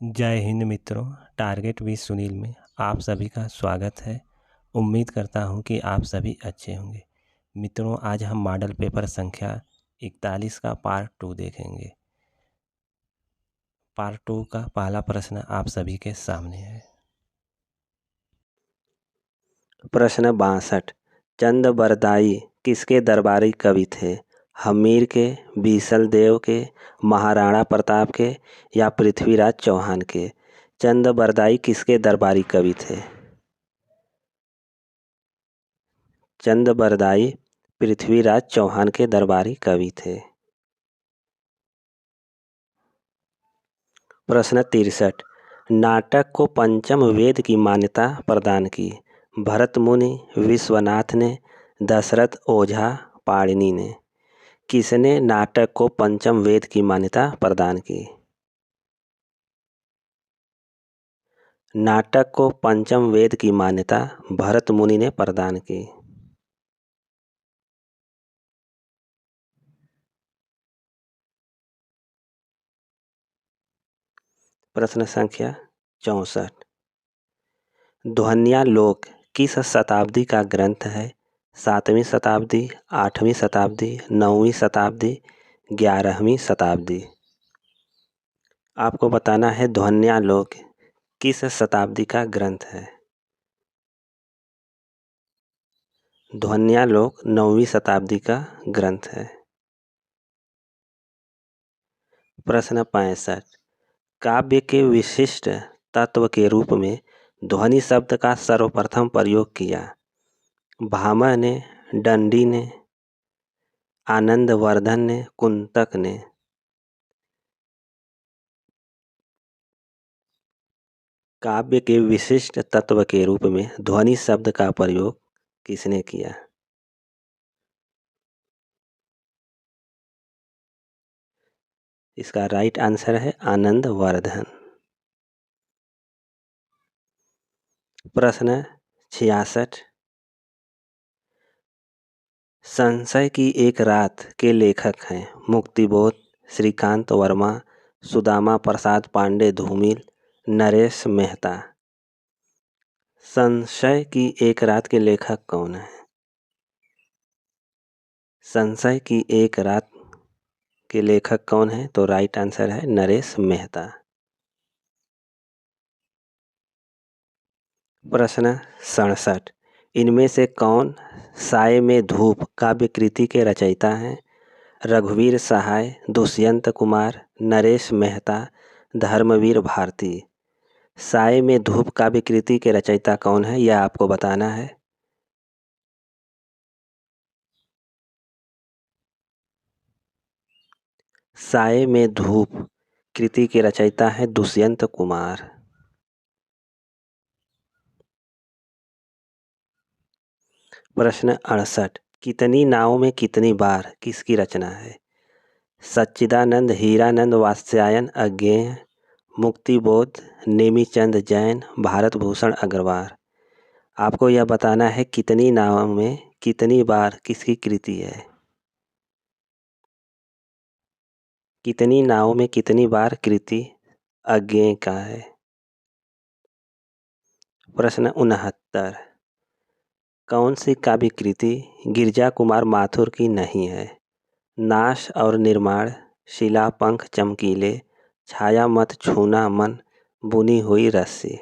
जय हिंद मित्रों। Target with Sunil में आप सभी का स्वागत है। उम्मीद करता हूं कि आप सभी अच्छे होंगे। मित्रों, आज हम मॉडल पेपर संख्या 41 का पार्ट 2 देखेंगे। पार्ट 2 का पहला प्रश्न आप सभी के सामने है। प्रश्न 62। चंद बरदाई किसके दरबारी कवि थे? हमीर के, बीसल देव के, महाराणा प्रताप के या पृथ्वीराज चौहान के? चंद बरदाई किसके दरबारी कवि थे? चंद बरदाई पृथ्वीराज चौहान के दरबारी कवि थे। प्रश्न 63। नाटक को पंचम वेद की मान्यता प्रदान की? भरत मुनि, विश्वनाथ ने, दशरथ ओझा, पाणिनि ने? किसने नाटक को पंचम वेद की मान्यता प्रदान की? नाटक को पंचम वेद की मान्यता भरत मुनि ने प्रदान की। प्रश्न संख्या 64। ध्वन्यालोक किस शताब्दी का ग्रंथ है? 7वीं शताब्दी, 8वीं शताब्दी, 9वीं शताब्दी, 11वीं शताब्दी? आपको बताना है ध्वन्यालोक किस शताब्दी का ग्रंथ है। ध्वन्यालोक 9वीं शताब्दी का ग्रंथ है। प्रश्न 65। काव्य के विशिष्ट तत्व के रूप में ध्वनि शब्द का सर्वप्रथम प्रयोग किया? भामह ने, दंडी ने, आनंदवर्धन ने, कुंतक ने? काव्य के विशिष्ट तत्व के रूप में ध्वनि शब्द का प्रयोग किसने किया? इसका राइट आंसर है आनंदवर्धन। प्रश्न 66। संशय की एक रात के लेखक हैं? मुक्तिबोध, श्रीकांत वर्मा, सुदामा प्रसाद पांडे धूमिल, नरेश मेहता? संशय की एक रात के लेखक कौन है? संशय की एक रात के लेखक कौन है? तो राइट आंसर है नरेश मेहता। प्रश्न 67। इनमें से कौन साय में धूप काव्य कृति के रचयिता हैं? रघुवीर सहाय, दुष्यंत कुमार, नरेश मेहता, धर्मवीर भारती? साय में धूप काव्य कृति के रचयिता कौन है, यह आपको बताना है। साय में धूप कृति के रचयिता है दुष्यंत कुमार। प्रश्न 68। कितनी नावों में कितनी बार किसकी रचना है? सच्चिदानंद, हीरानंद, वात्स्यायन, अज्ञेय, मुक्तिबोध, नेमीचंद जैन, भारत भूषण अग्रवाल? आपको यह बताना है कितनी नावों में कितनी बार किसकी कृति है। कितनी नावों में कितनी बार कृति अज्ञेय का है। प्रश्न 69। कौन सी काव्य कृति गिरजा कुमार माथुर की नहीं है? नाश और निर्माण, शिला पंख चमकीले, छाया मत छूना मन, बुनी हुई रस्सी?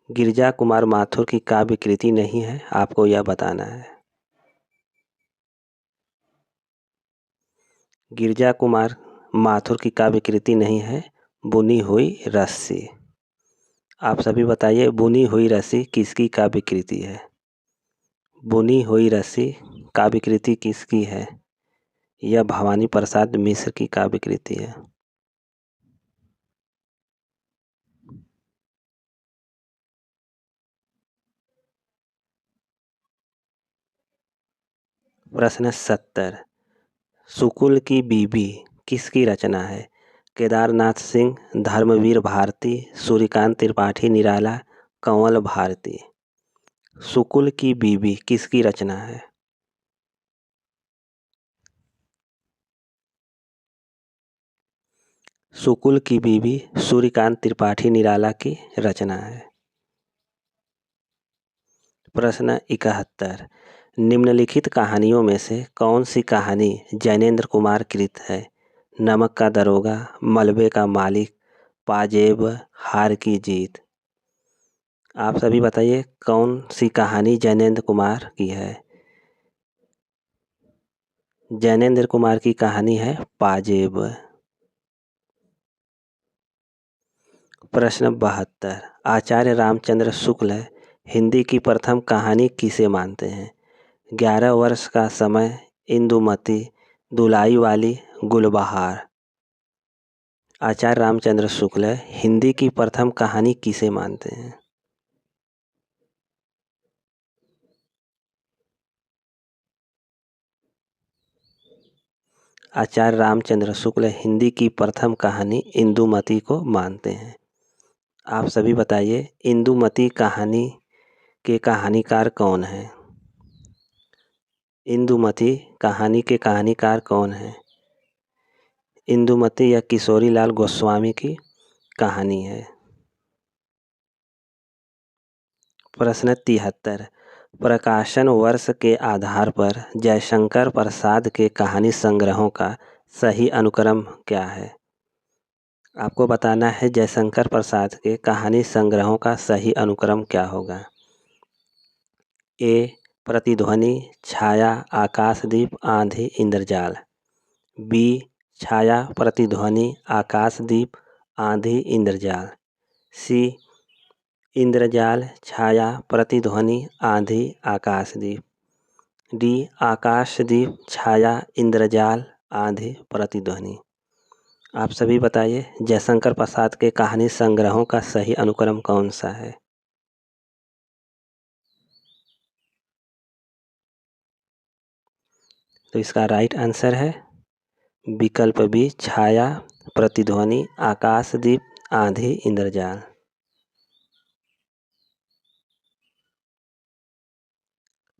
गिरजा कुमार माथुर की काव्य कृति नहीं है, आपको यह बताना है। गिरजा कुमार माथुर की काव्य कृति नहीं है बुनी हुई रस्सी। आप सभी बताइए बुनी हुई रस्सी किसकी काव्य कृति है? बुनी हुई रस्सी काव्य कृति किसकी है? यह भवानी प्रसाद मिश्र की काव्य कृति है। प्रश्न 70। सुकुल की बीबी किसकी रचना है? केदारनाथ सिंह, धर्मवीर भारती, सूर्यकांत त्रिपाठी निराला, कंवल भारती? सुकुल की बीबी किसकी रचना है? सुकुल की बीवी सूर्यकांत त्रिपाठी निराला की रचना है। प्रश्न 71। निम्नलिखित कहानियों में से कौन सी कहानी जैनेन्द्र कुमार कृत है? नमक का दरोगा, मलबे का मालिक, पाजेब, हार की जीत। आप सभी बताइए कौन सी कहानी जैनेन्द्र कुमार की है? जैनेन्द्र कुमार की कहानी है पाजेब। प्रश्न 72। आचार्य रामचंद्र शुक्ल हिंदी की प्रथम कहानी किसे मानते हैं? 11 वर्ष का समय, इंदुमती, दुलाई वाली, गुलबहार। आचार्य रामचंद्र शुक्ल हिंदी की प्रथम कहानी किसे मानते हैं? आचार्य रामचंद्र शुक्ल हिंदी की प्रथम कहानी इंदुमती को मानते हैं। आप सभी बताइए इंदुमती कहानी के कहानीकार कौन हैं? इंदुमती कहानी के कहानीकार कौन हैं? इंदुमती या किशोरीलाल गोस्वामी की कहानी है। प्रश्न 73। प्रकाशन वर्ष के आधार पर जयशंकर प्रसाद के कहानी संग्रहों का सही अनुक्रम क्या है? आपको बताना है जयशंकर प्रसाद के कहानी संग्रहों का सही अनुक्रम क्या होगा। ए प्रतिध्वनि, छाया, आकाशदीप, आंधी, इंद्रजाल। बी छाया, प्रतिध्वनि, आकाशदीप, आंधी, इंद्रजाल। सी इंद्रजाल, छाया, प्रतिध्वनि, आंधी, आकाशदीप। डी आकाशदीप, छाया, इंद्रजाल, आंधी, प्रतिध्वनि। आप सभी बताइए जयशंकर प्रसाद के कहानी संग्रहों का सही अनुक्रम कौन सा है? तो इसका राइट आंसर है विकल्प बी छाया, प्रतिध्वनि, आकाशदीप, आंधी, इंद्रजाल।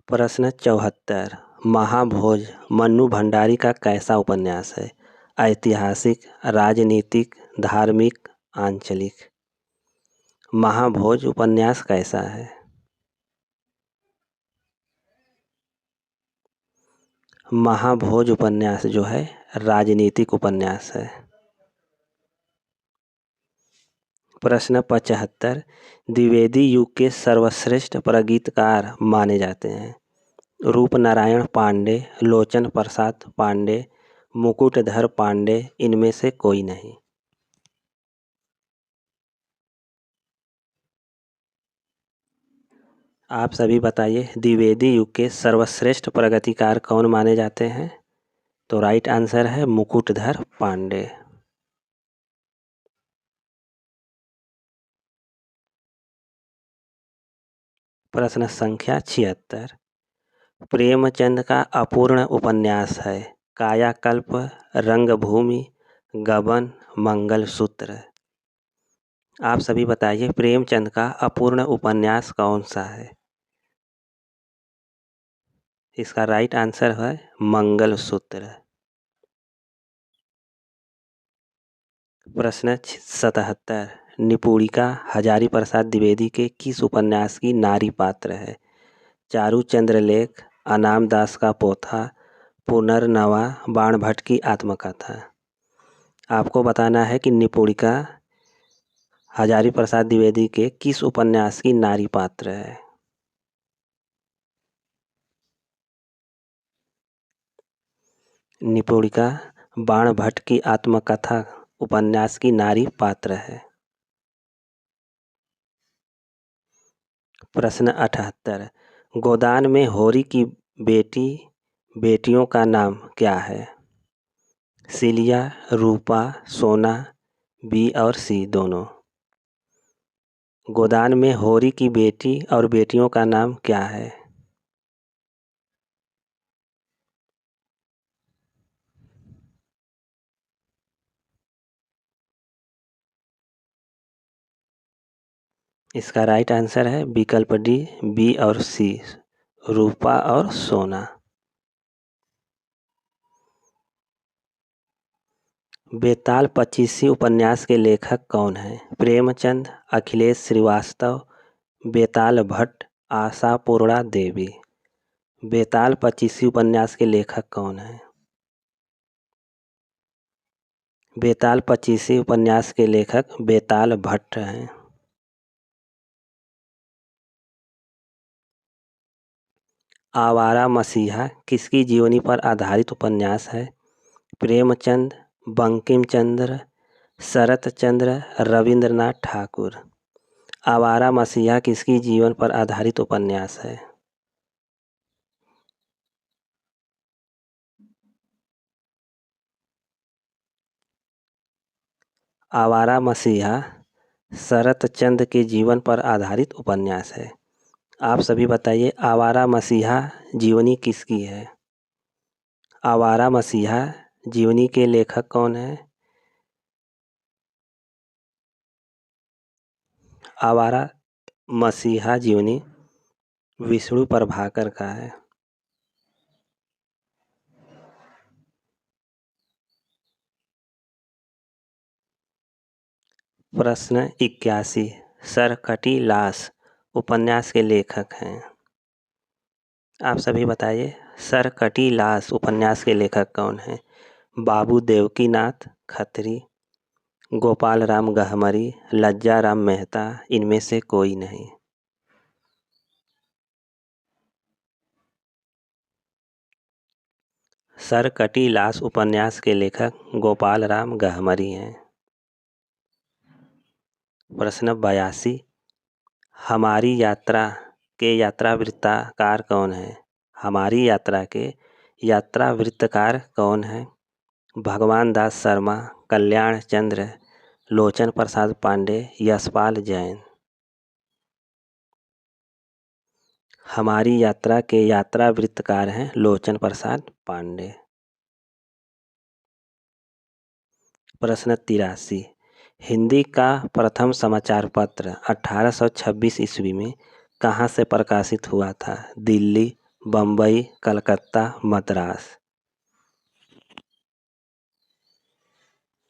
प्रश्न 74। महाभोज मन्नू भंडारी का कैसा उपन्यास है? ऐतिहासिक, राजनीतिक, धार्मिक, आंचलिक। महाभोज उपन्यास कैसा है? महाभोज उपन्यास जो है राजनीतिक उपन्यास है। प्रश्न 75। द्विवेदी युग के सर्वश्रेष्ठ प्रगीतकार माने जाते हैं? रूपनारायण पांडे, लोचन प्रसाद पांडे, मुकुटधर पांडे, इनमें से कोई नहीं। आप सभी बताइए द्विवेदी युग के सर्वश्रेष्ठ प्रगतिकार कौन माने जाते हैं? तो राइट आंसर है मुकुटधर पांडे। प्रश्न संख्या 76। प्रेमचंद का अपूर्ण उपन्यास है? कायाकल्प, रंगभूमि, गबन, मंगलसूत्र। आप सभी बताइए प्रेमचंद का अपूर्ण उपन्यास कौन सा है? इसका राइट आंसर है मंगलसूत्र। प्रश्न 77। निपुणिका हजारी प्रसाद द्विवेदी के किस उपन्यास की नारी पात्र है? चारूचंद्र लेख, अनाम दास का पोथा, पुनर्नवा, बाणभट्ट की आत्मकथा। आपको बताना है कि निपुणिका हजारी प्रसाद द्विवेदी के किस उपन्यास की नारी पात्र है? निपुणिका बाणभट्ट की आत्मकथा उपन्यास की नारी पात्र है। प्रश्न 78। गोदान में होरी की बेटियों का नाम क्या है? सिलिया, रूपा, सोना, बी और सी दोनों। गोदान में होरी की बेटी और बेटियों का नाम क्या है? इसका राइट आंसर है विकल्प डी, बी और सी, रूपा और सोना। बेताल पच्चीसी उपन्यास के लेखक कौन हैं? प्रेमचंद, अखिलेश श्रीवास्तव, बेताल भट्ट, आशापूर्णा देवी। बेताल पच्चीसी उपन्यास के लेखक कौन हैं? बेताल पच्चीसी उपन्यास के लेखक बेताल भट्ट हैं। आवारा मसीहा किसकी जीवनी पर आधारित उपन्यास है? प्रेमचंद, बंकिम चंद्र, शरत चंद्र, रविंद्रनाथ ठाकुर। आवारा मसीहा किसकी जीवन पर आधारित उपन्यास है? आवारा मसीहा शरत चंद्र के जीवन पर आधारित उपन्यास है। आप सभी बताइए, आवारा मसीहा जीवनी किसकी है? आवारा मसीहा जीवनी के लेखक कौन है? आवारा मसीहा जीवनी विष्णु प्रभाकर का है। प्रश्न 81, सरकटी लाश उपन्यास के लेखक हैं। आप सभी बताइए, सरकटी लाश उपन्यास के लेखक कौन हैं? बाबू देवकीनाथ खत्री, गोपाल राम गहमरी, लज्जा राम मेहता, इनमें से कोई नहीं। सरकटी लाश उपन्यास के लेखक गोपाल राम गहमरी हैं। प्रश्न 82, हमारी यात्रा के यात्रा वृत्तकार कौन है? हमारी यात्रा के यात्रा वृत्तकार कौन है? भगवान दास शर्मा, कल्याण चंद्र, लोचन प्रसाद पांडे, यशपाल जैन। हमारी यात्रा के यात्रा वृत्तकार हैं लोचन प्रसाद पांडे। प्रश्न 83, हिंदी का प्रथम समाचार पत्र 1826 ईस्वी में कहाँ से प्रकाशित हुआ था? दिल्ली, बम्बई, कलकत्ता, मद्रास।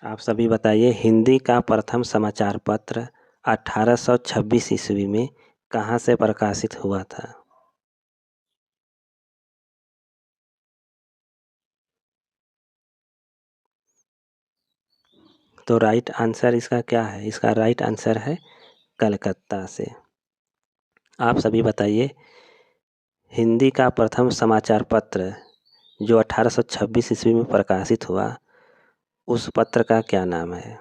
आप सभी बताइए, हिंदी का प्रथम समाचार पत्र 1826 ईस्वी में कहाँ से प्रकाशित हुआ था? तो राइट आंसर इसका क्या है? इसका राइट आंसर है कलकत्ता से। आप सभी बताइए, हिंदी का प्रथम समाचार पत्र जो 1826 ईस्वी में प्रकाशित हुआ, उस पत्र का क्या नाम है?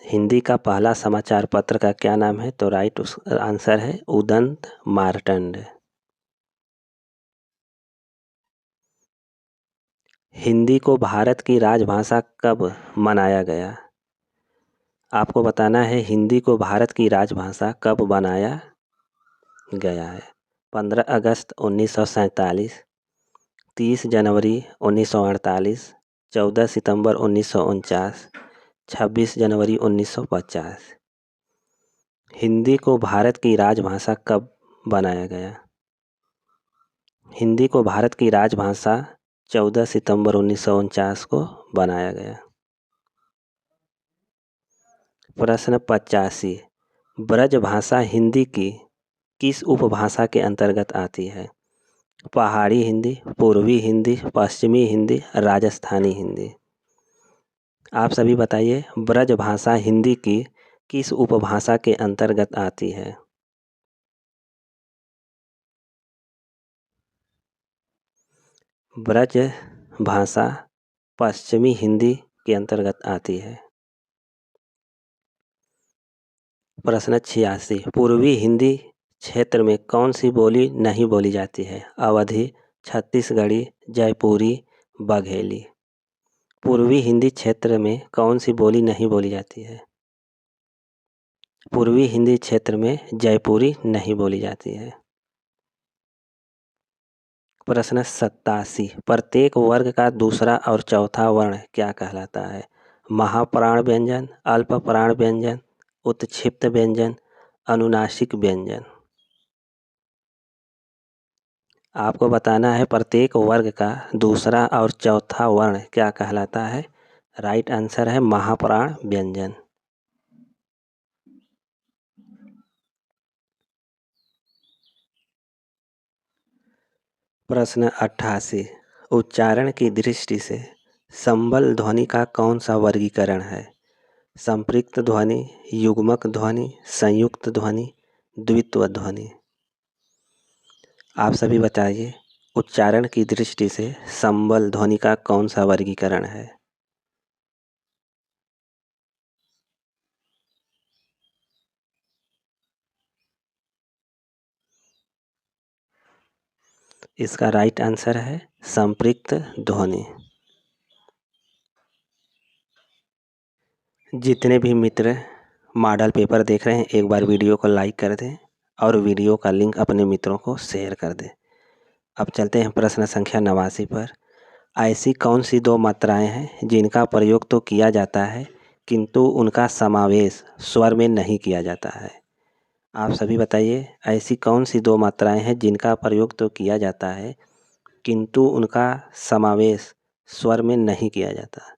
हिंदी का पहला समाचार पत्र का क्या नाम है? तो राइट आंसर है उदंत मार्तंड। हिंदी को भारत की राजभाषा कब बनाया गया? आपको बताना है, हिंदी को भारत की राजभाषा कब बनाया गया है। 15 अगस्त 1947, 30 जनवरी 1948, 14 सितंबर 1949, 26 जनवरी 1950। हिंदी को भारत की राजभाषा कब बनाया गया? हिंदी को भारत की राजभाषा 14 सितंबर 1949 को बनाया गया। प्रश्न 85, ब्रजभाषा हिंदी की किस उपभाषा के अंतर्गत आती है? पहाड़ी हिंदी, पूर्वी हिंदी, पश्चिमी हिंदी, राजस्थानी हिंदी। आप सभी बताइए, ब्रजभाषा हिंदी की किस उपभाषा के अंतर्गत आती है? ब्रज भाषा पश्चिमी हिंदी के अंतर्गत आती है। प्रश्न 86, पूर्वी हिंदी क्षेत्र में कौन सी बोली नहीं बोली जाती है? अवधी, छत्तीसगढ़ी, जयपुरी, बघेली। पूर्वी हिंदी क्षेत्र में कौन सी बोली नहीं बोली जाती है? पूर्वी हिंदी क्षेत्र में जयपुरी नहीं बोली जाती है। प्रश्न 87, प्रत्येक वर्ग का दूसरा और चौथा वर्ण क्या कहलाता है? महाप्राण व्यंजन, अल्प प्राण व्यंजन, उत्क्षिप्त व्यंजन, अनुनासिक व्यंजन। आपको बताना है प्रत्येक वर्ग का दूसरा और चौथा वर्ण क्या कहलाता है। राइट आंसर है महाप्राण व्यंजन। प्रश्न 88। उच्चारण की दृष्टि से संबल ध्वनि का कौन सा वर्गीकरण है। संपृक्त ध्वनि, युग्मक ध्वनि, संयुक्त ध्वनि, द्वित्व ध्वनि। आप सभी बताइए उच्चारण की दृष्टि से संबल ध्वनि का कौन सा वर्गीकरण है। इसका राइट आंसर है संपृक्त ध्वनि। जितने भी मित्र मॉडल पेपर देख रहे हैं एक बार वीडियो को लाइक कर दें और वीडियो का लिंक अपने मित्रों को शेयर कर दें। अब चलते हैं प्रश्न संख्या 89 पर। ऐसी कौन सी दो मात्राएं हैं जिनका प्रयोग तो किया जाता है किंतु उनका समावेश स्वर में नहीं किया जाता है। आप सभी बताइए ऐसी कौन सी दो मात्राएं हैं जिनका प्रयोग तो किया जाता है किंतु उनका समावेश स्वर में नहीं किया जाता।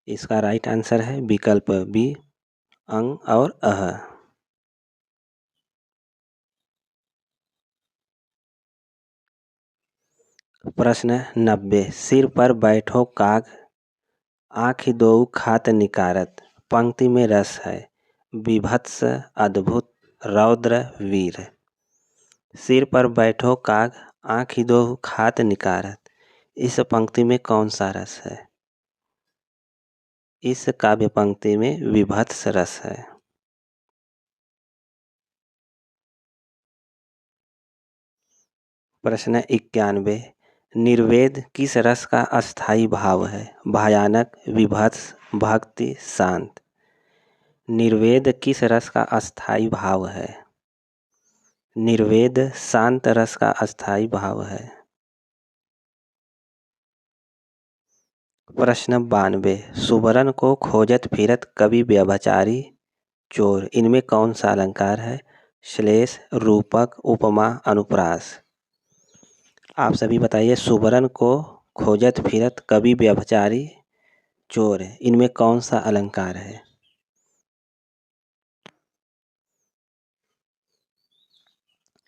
इसका राइट आंसर है विकल्प बी अंग और अह। प्रश्न 90। सिर पर बैठो काग आँखि दोऊ खात निकारत। पंक्ति में रस है विभत्स, अद्भुत, रौद्र, वीर। सिर पर बैठो काग आँखि दोऊ खात निकारत। इस पंक्ति में कौन सा रस है। इस काव्य पंक्ति में विभत्स रस है। प्रश्न 91। निर्वेद किस रस का अस्थाई भाव है। भयानक, विभत्स, भक्ति, शांत। निर्वेद किस रस का अस्थाई भाव है। निर्वेद शांत रस का अस्थाई भाव है। प्रश्न 92। सुबरन को खोजत फिरत कवि व्यभिचारी चोर। इनमें कौन सा अलंकार है। श्लेष, रूपक, उपमा, अनुप्रास। आप सभी बताइए सुबरन को खोजत फिरत कवि व्यभिचारी चोर इनमें कौन सा अलंकार है।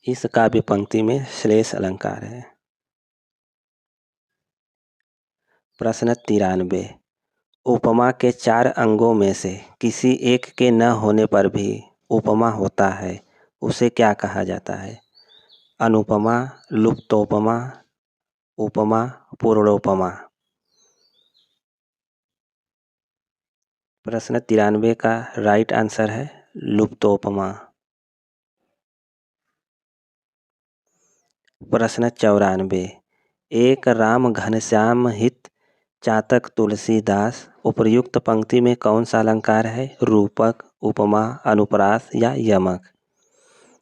इस काव्य पंक्ति में श्लेष अलंकार है। प्रश्न 93। उपमा के 4 अंगों में से किसी एक के न होने पर भी उपमा होता है उसे क्या कहा जाता है। अनुपमा, लुप्तोपमा, उपमा, पूर्णोपमा। प्रश्न 93 का राइट आंसर है लुप्तोपमा। प्रश्न 94। एक राम घनश्याम हित चातक तुलसीदास। उपर्युक्त पंक्ति में कौन सा अलंकार है। रूपक, उपमा, अनुप्रास या यमक।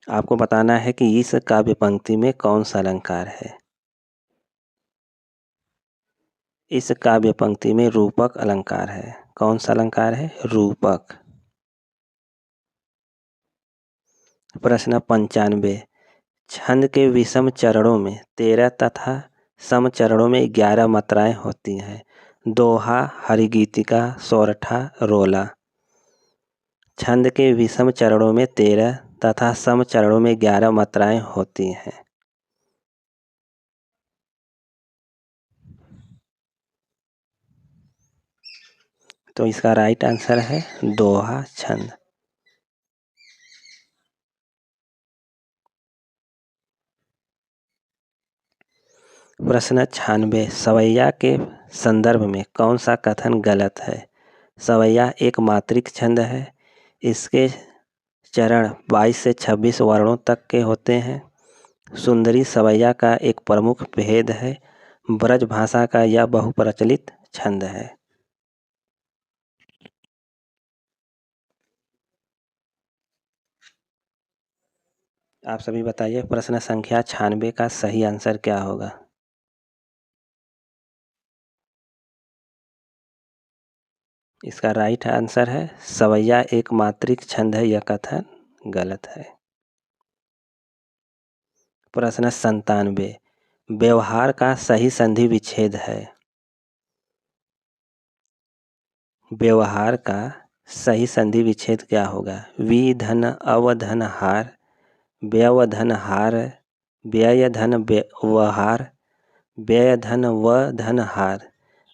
आपको बताना है कि इस काव्य पंक्ति में कौन सा अलंकार है। इस काव्य पंक्ति में रूपक अलंकार है। कौन सा अलंकार है। रूपक। प्रश्न 95। छंद के विषम चरणों में 13 तथा सम चरणों में 11 मात्राएं होती हैं। दोहा, हरिगीतिका, सोरठा, रोला। छंद के विषम चरणों में 13 तथा सम चरणों में 11 मात्राएं होती हैं। तो इसका राइट आंसर है दोहा छंद। प्रश्न 96। सवैया के संदर्भ में कौन सा कथन गलत है। सवैया एक मात्रिक छंद है। इसके चरण 22 से 26 वर्णों तक के होते हैं। सुंदरी सवैया का एक प्रमुख भेद है। ब्रज भाषा का यह बहुप्रचलित छंद है। आप सभी बताइए प्रश्न संख्या 96 का सही आंसर क्या होगा। इसका राइट आंसर है सवैया एक मात्रिक छंद है। यह कथन गलत है। प्रश्न 97, व्यवहार का सही संधि विच्छेद है। व्यवहार का सही संधि विच्छेद क्या होगा? वि धन अवधन हार, व्यव धन हार, व्यय धन व्यवहार, व्यय धन व धन हार।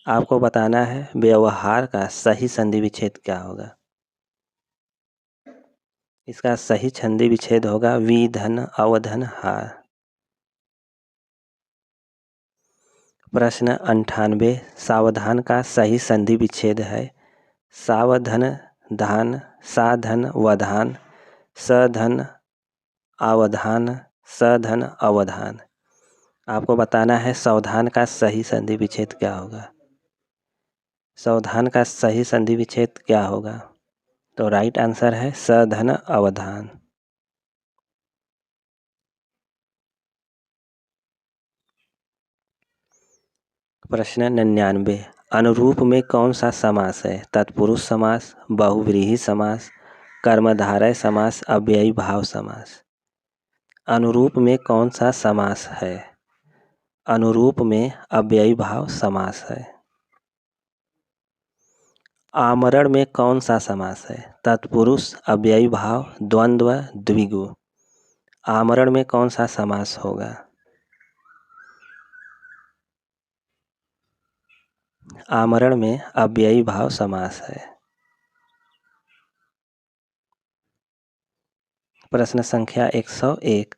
आपको बताना है व्यवहार का सही संधि विच्छेद क्या होगा। इसका सही संधि विच्छेद होगा वि धन अवधन हार। प्रश्न 98, सावधान का सही संधि विच्छेद है। सावधन धान, साधन वधान, सधन अवधान, सधन अवधान। आपको बताना है सावधान का सही संधि विच्छेद क्या होगा। सावधान का सही संधि विच्छेद क्या होगा? तो राइट आंसर है सधन अवधान। प्रश्न 99, अनुरूप में कौन सा समास है? तत्पुरुष समास, बहुव्रीहि समास, कर्मधारय समास, अव्ययी भाव समास। अनुरूप में कौन सा समास है? अनुरूप में अव्ययी भाव समास है। आमरण में कौन सा समास है? तत्पुरुष, अव्ययी भाव, द्वंद्व, द्विगु। आमरण में कौन सा समास होगा? आमरण में अव्ययी भाव समास है। प्रश्न संख्या 101,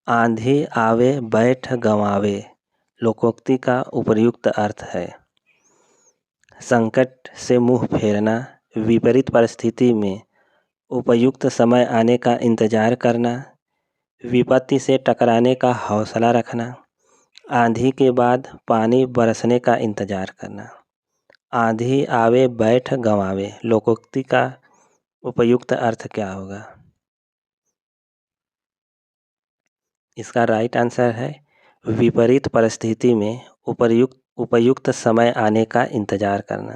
आंधी आवे बैठ गंवावे लोकोक्ति का उपयुक्त अर्थ है। संकट से मुंह फेरना, विपरीत परिस्थिति में उपयुक्त समय आने का इंतजार करना, विपत्ति से टकराने का हौसला रखना, आंधी के बाद पानी बरसने का इंतजार करना। आंधी आवे बैठ गंवावे लोकोक्ति का उपयुक्त अर्थ क्या होगा? इसका राइट आंसर है विपरीत परिस्थिति में उपयुक्त समय आने का इंतजार करना।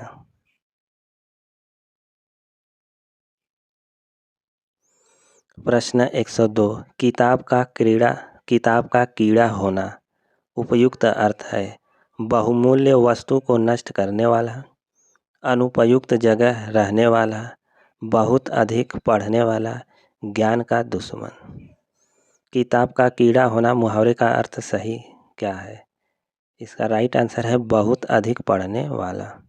प्रश्न 102, किताब का कीड़ा होना उपयुक्त अर्थ है। बहुमूल्य वस्तु को नष्ट करने वाला, अनुपयुक्त जगह रहने वाला, बहुत अधिक पढ़ने वाला, ज्ञान का दुश्मन। किताब का कीड़ा होना मुहावरे का अर्थ सही क्या है? इसका राइट आंसर है बहुत अधिक पढ़ने वाला।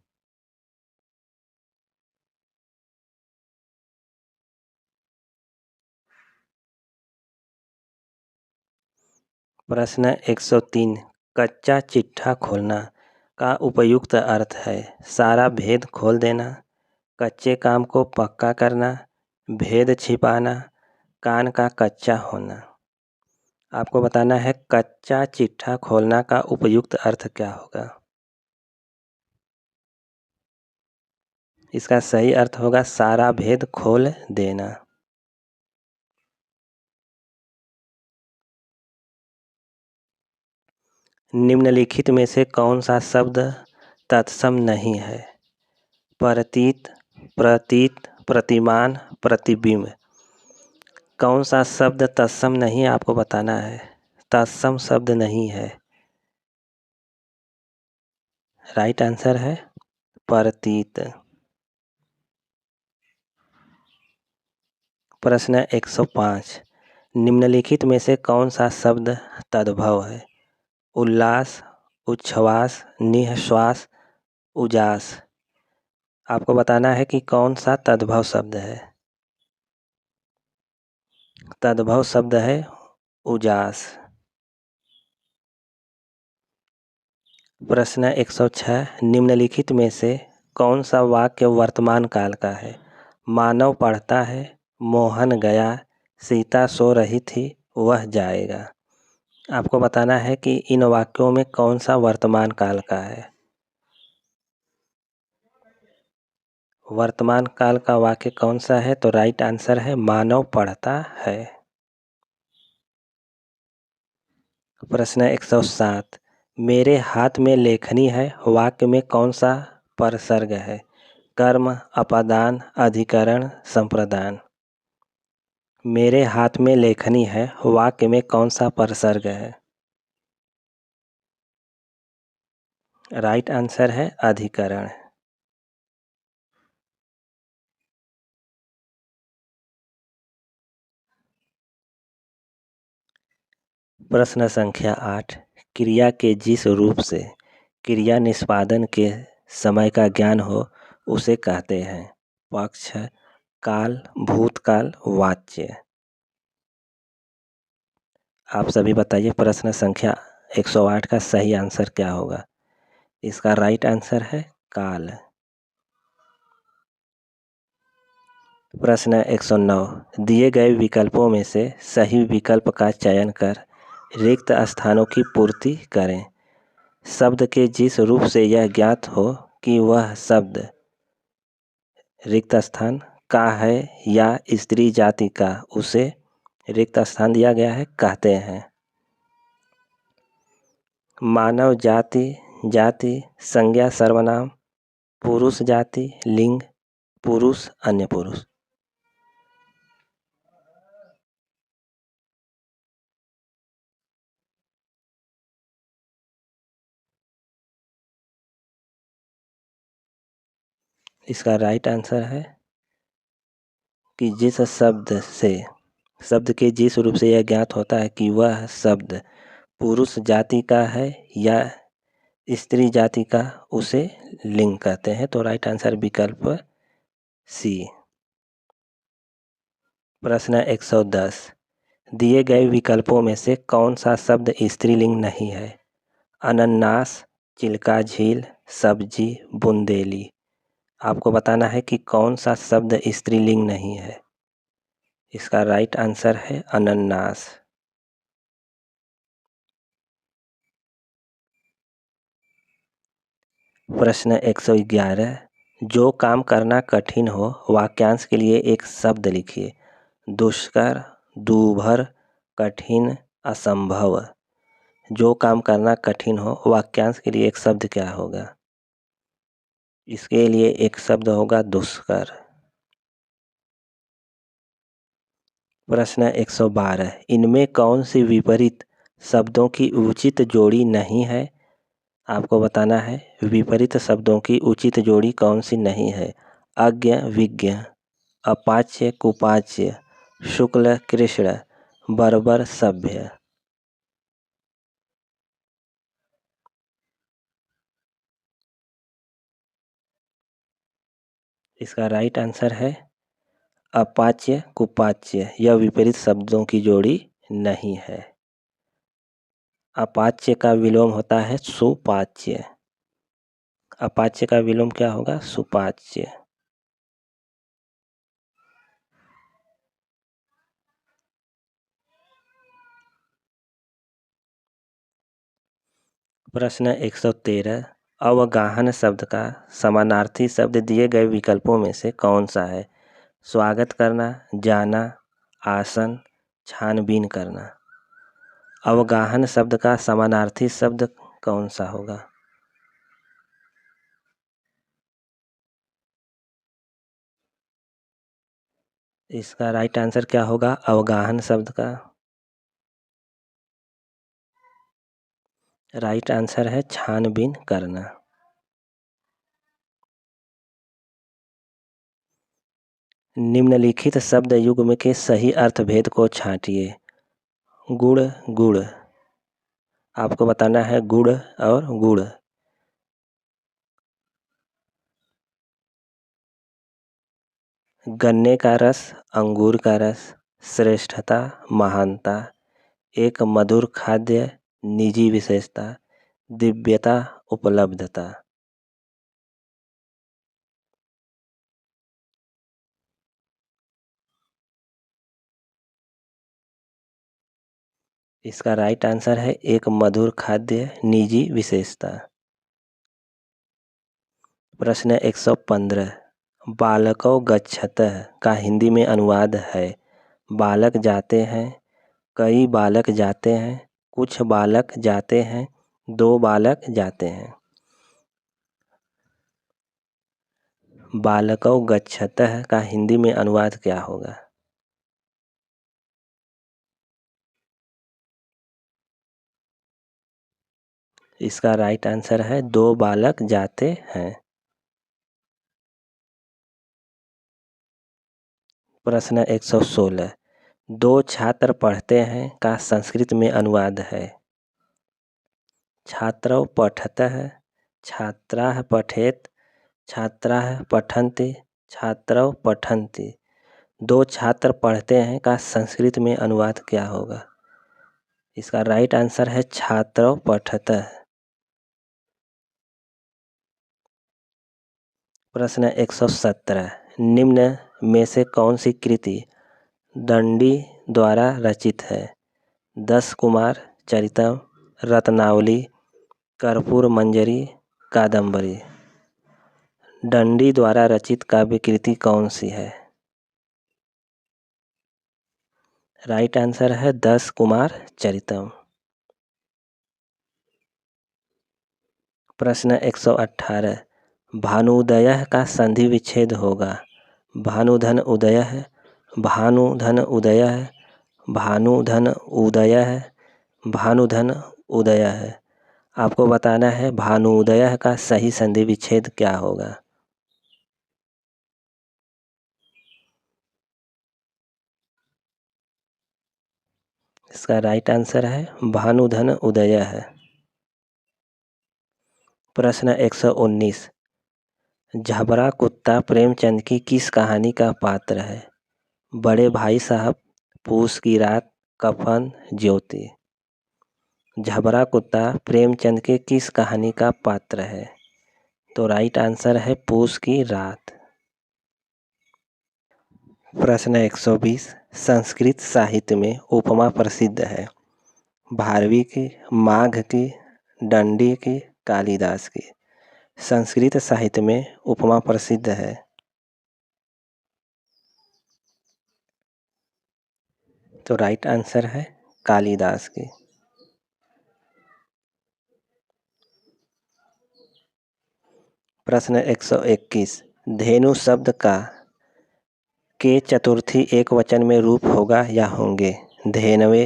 प्रश्न 103, कच्चा चिट्ठा खोलना का उपयुक्त अर्थ है। सारा भेद खोल देना, कच्चे काम को पक्का करना, भेद छिपाना, कान का कच्चा होना। आपको बताना है कच्चा चिट्ठा खोलना का उपयुक्त अर्थ क्या होगा। इसका सही अर्थ होगा सारा भेद खोल देना। निम्नलिखित में से कौन सा शब्द तत्सम नहीं है? प्रतीत, प्रतीत, प्रतिमान, प्रतिबिंब। कौन सा शब्द तत्सम नहीं आपको बताना है। तत्सम शब्द नहीं है। राइट आंसर है प्रतीत। प्रश्न 105, निम्नलिखित में से कौन सा शब्द तद्भव है? उल्लास, उच्छ्वास, निःश्वास, उजास। आपको बताना है कि कौन सा तद्भव शब्द है। तद्भव शब्द है उजास। प्रश्न 106, निम्नलिखित में से कौन सा वाक्य वर्तमान काल का है? मानव पढ़ता है, मोहन गया, सीता सो रही थी, वह जाएगा। आपको बताना है कि इन वाक्यों में कौन सा वर्तमान काल का है। वर्तमान काल का वाक्य कौन सा है? तो राइट आंसर है मानव पढ़ता है। प्रश्न 107, मेरे हाथ में लेखनी है वाक्य में कौन सा परसर्ग है? कर्म, अपादान, अधिकरण, संप्रदान। मेरे हाथ में लेखनी है वाक्य में कौन सा परसर्ग है? राइट आंसर है अधिकरण। प्रश्न संख्या 8। क्रिया के जिस रूप से क्रिया निष्पादन के समय का ज्ञान हो उसे कहते हैं। पक्ष, काल, भूतकाल, वाच्य। आप सभी बताइए प्रश्न संख्या 108 का सही आंसर क्या होगा? इसका राइट आंसर है काल। प्रश्न 109। दिए गए विकल्पों में से सही विकल्प का चयन कर रिक्त स्थानों की पूर्ति करें। शब्द के जिस रूप से यह ज्ञात हो कि वह शब्द रिक्त स्थान का है या स्त्री जाति का, उसे रिक्त स्थान दिया गया है कहते हैं। मानव जाति, जाति, संज्ञा सर्वनाम, पुरुष जाति, लिंग, पुरुष, अन्य पुरुष। इसका राइट आंसर है कि जिस शब्द से शब्द के जिस रूप से यह ज्ञात होता है कि वह शब्द पुरुष जाति का है या स्त्री जाति का, उसे लिंग कहते हैं। तो राइट आंसर विकल्प सी। प्रश्न 110। दिए गए विकल्पों में से कौन सा शब्द स्त्रीलिंग नहीं है? अनन्नास, चिल्का झील, सब्जी, बुंदेली। आपको बताना है कि कौन सा शब्द स्त्रीलिंग नहीं है। इसका राइट आंसर है अनन्नास। प्रश्न 111। जो काम करना कठिन हो वाक्यांश के लिए एक शब्द लिखिए। दुष्कर, दूभर, कठिन, असंभव। जो काम करना कठिन हो वाक्यांश के लिए एक शब्द क्या होगा? इसके लिए एक शब्द होगा दुष्कर। प्रश्न 112। इनमें कौन सी विपरीत शब्दों की उचित जोड़ी नहीं है? आपको बताना है विपरीत शब्दों की उचित जोड़ी कौन सी नहीं है। अज्ञ, विज्ञ, अपाच्य, कुपाच्य, शुक्ल, कृष्ण, बर्बर, सभ्य। इसका राइट आंसर है अपाच्य, कुपाच्य। यह विपरीत शब्दों की जोड़ी नहीं है। अपाच्य का विलोम होता है सुपाच्य। अपाच्य का विलोम क्या होगा? सुपाच्य। प्रश्न 113। अवगाहन शब्द का समानार्थी शब्द दिए गए विकल्पों में से कौन सा है? स्वागत करना, जाना, आसन, छानबीन करना। अवगाहन शब्द का समानार्थी शब्द कौन सा होगा? इसका राइट आंसर क्या होगा अवगाहन शब्द का? राइट आंसर है छानबीन करना। निम्नलिखित शब्द युग्म के सही अर्थभेद को छांटिए। गुड़, गुड़। आपको बताना है गुड़ और गुड़। गन्ने का रस, अंगूर का रस, श्रेष्ठता, महानता, एक मधुर खाद्य, निजी विशेषता, दिव्यता, उपलब्धता। इसका राइट आंसर है एक मधुर खाद्य, निजी विशेषता। प्रश्न 115। बालकौ गच्छतः का हिंदी में अनुवाद है। बालक जाते हैं, कई बालक जाते हैं, कुछ बालक जाते हैं, दो बालक जाते हैं। बालकौ गच्छतः का हिंदी में अनुवाद क्या होगा? इसका राइट आंसर है 2 बालक जाते हैं। प्रश्न 116 2 छात्र पढ़ते हैं का संस्कृत में अनुवाद है। छात्रौ पठतः, छात्राः पठेत्, छात्राः पठन्ति, छात्रौ पठन्ति। 2 छात्र पढ़ते हैं का संस्कृत में अनुवाद क्या होगा। इसका राइट आंसर है छात्रौ पठतः। प्रश्न 117 निम्न में से कौन सी कृति दंडी द्वारा रचित है। 10 कुमार चरितम, रत्नावली, कर्पूर मंजरी, कादंबरी। दंडी द्वारा रचित काव्य कृति कौन सी है। राइट आंसर है 10 कुमार चरितम। प्रश्न 118 भानुदयः का संधि विच्छेद होगा। भानुधन उदयः, भानुधन उदयः, भानुधन उदयः, भानुधन उदयः। आपको बताना है भानुदयः का सही संधि विच्छेद क्या होगा। इसका राइट आंसर है भानुधन उदयः। प्रश्न 119 झबरा कुत्ता प्रेमचंद की किस कहानी का पात्र है। बड़े भाई साहब, पूस की रात, कफन, ज्योति। झबरा कुत्ता प्रेमचंद के किस कहानी का पात्र है। तो राइट आंसर है पूस की रात। प्रश्न 120 संस्कृत साहित्य में उपमा प्रसिद्ध है। भारवी की, माघ की, दंडी की, कालिदास की। संस्कृत साहित्य में उपमा प्रसिद्ध है। तो राइट आंसर है कालिदास की। प्रश्न 121 धेनु शब्द का के चतुर्थी एक वचन में रूप होगा या होंगे। धेनवे,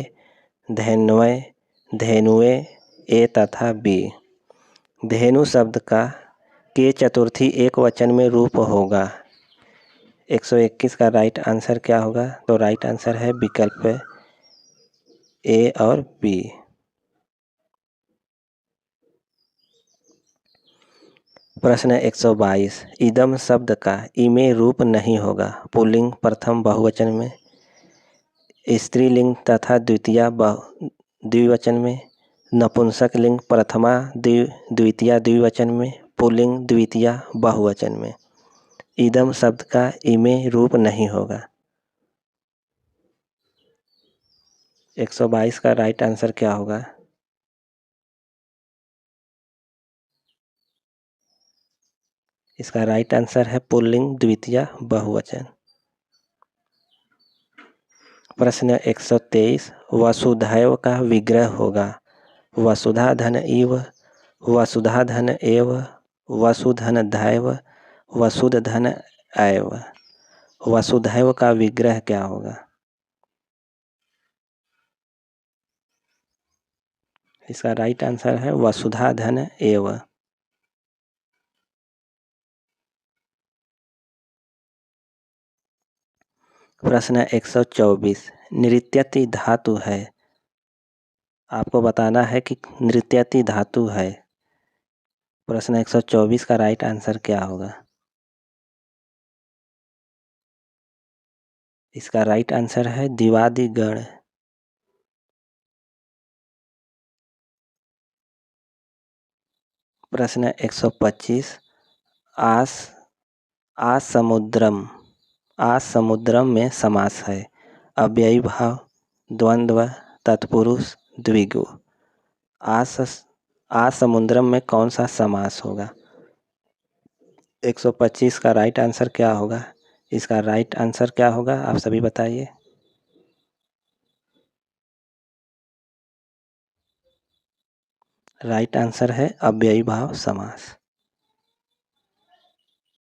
धेन्वय, धेनुए, ए तथा बी। धेनु शब्द का के चतुर्थी एक वचन में रूप होगा। 121 का राइट आंसर क्या होगा। तो राइट आंसर है विकल्प ए और बी। प्रश्न 122 इदम शब्द का इमे रूप नहीं होगा। पुल्लिंग प्रथम बहुवचन में, स्त्रीलिंग तथा द्विवचन में, नपुंसक लिंग प्रथमा द्वितीया द्विवचन में, पुल्लिंग द्वितीया बहुवचन में। इदम शब्द का इमे रूप नहीं होगा। 122 का राइट आंसर क्या होगा। इसका राइट आंसर है पुल्लिंग द्वितीया बहुवचन। प्रश्न 123 वसुधैव का विग्रह होगा। वसुधा धन इव, वसुधा धन एव, वसुधन धैव, वसुध धन ऐव। वसुधैव का विग्रह क्या होगा। इसका राइट आंसर है वसुधा धन एव। प्रश्न 124 नृत्यति धातु है। आपको बताना है कि नृत्यति धातु है। प्रश्न 124 का राइट आंसर क्या होगा। इसका राइट आंसर है दिवादिगण। प्रश्न 125 आसमुद्रम में समास है। अव्ययी भाव, द्वंद्व, तत्पुरुष, द्विगु। आसमुद्रम में कौन सा समास होगा। 125 का राइट आंसर क्या होगा। इसका राइट आंसर क्या होगा आप सभी बताइए। राइट आंसर है अव्ययी भाव समास।